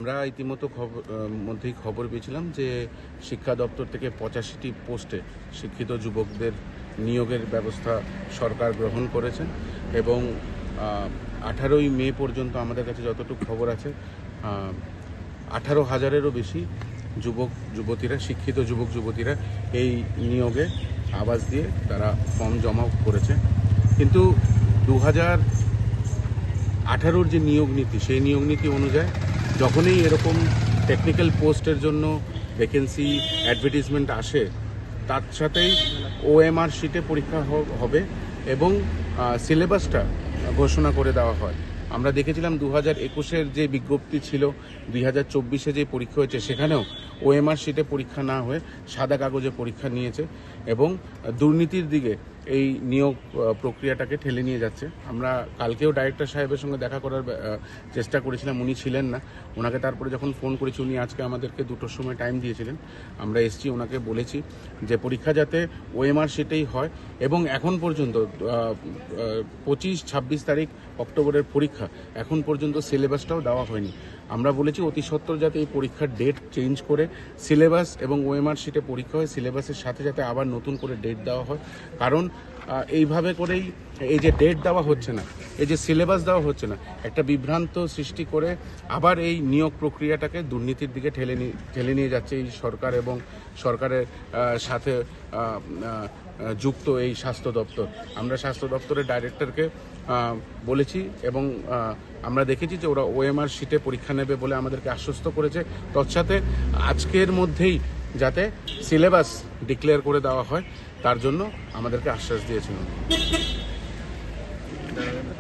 আমরা মধ্যেই খবর পেয়েছিলাম যে শিক্ষা দপ্তর থেকে 85টি পোস্টে শিক্ষিত যুবকদের নিয়োগের ব্যবস্থা সরকার গ্রহণ করেছেন এবং 18ই মে পর্যন্ত আমাদের কাছে যতটুকু খবর আছে 18,000-এরও বেশি শিক্ষিত যুবক যুবতীরা এই নিয়োগে আবাস দিয়ে তারা ফর্ম জমা করেছে। কিন্তু 2018-র যে নিয়োগ নীতি, সেই নিয়োগ নীতি অনুযায়ী যখনই এরকম টেকনিক্যাল পোস্টের জন্য ভ্যাকেন্সি অ্যাডভার্টিজমেন্ট আসে, তার সাথেই ওএমআর শিটে পরীক্ষা হবে এবং সিলেবাসটা ঘোষণা করে দেওয়া হয়। আমরা দেখেছিলাম 2021-এর যে বিজ্ঞপ্তি ছিল, 2024-এ যে পরীক্ষা হয়েছে, সেখানেও ওএমআর শিটে পরীক্ষা না হয়ে সাদা কাগজে পরীক্ষা নিয়েছে এবং দুর্নীতির দিকে এই নিয়োগ প্রক্রিয়াটাকে ঠেলে নিয়ে যাচ্ছে। আমরা কালকেও ডাইরেক্টর সাহেবের সঙ্গে দেখা করার চেষ্টা করেছিলাম, উনি ছিলেন না। ওনাকে তারপরে যখন ফোন করেছি, উনি আজকে আমাদেরকে 2টোর সময় টাইম দিয়েছিলেন। আমরা এসছি, ওনাকে বলেছি যে পরীক্ষা যাতে ওএমআর শিটেই হয় এবং এখন পর্যন্ত 25-26 তারিখ অক্টোবরের পরীক্ষা, এখন পর্যন্ত সিলেবাসটাও দেওয়া হয়নি। আমরা বলেছি অতি সত্বর যাতে এই পরীক্ষার ডেট চেঞ্জ করে সিলেবাস এবং ওএমআর শিটে পরীক্ষা হয়, সিলেবাসের সাথে যাতে আবার নতুন করে ডেট দেওয়া হয়। কারণ এইভাবে করেই এই যে ডেট দেওয়া হচ্ছে না, এই যে সিলেবাস দেওয়া হচ্ছে না, একটা বিভ্রান্ত সৃষ্টি করে আবার এই নিয়োগ প্রক্রিয়াটাকে দুর্নীতির দিকে ঠেলে নিয়ে যাচ্ছে এই সরকার এবং সরকারের সাথে যুক্ত এই স্বাস্থ্য দপ্তর। আমরা স্বাস্থ্য দপ্তরের ডাইরেক্টরকে বলেছি এবং আমরা দেখেছি যে ওরা ওএমআর শিটে পরীক্ষা নেবে বলে আমাদেরকে আশ্বস্ত করেছে। তৎসাথে আজকের মধ্যেই যাতে সিলেবাস ডিক্লেয়ার করে দেওয়া হয়, তার জন্য আমাদেরকে আশ্বাস দিয়েছিলেন।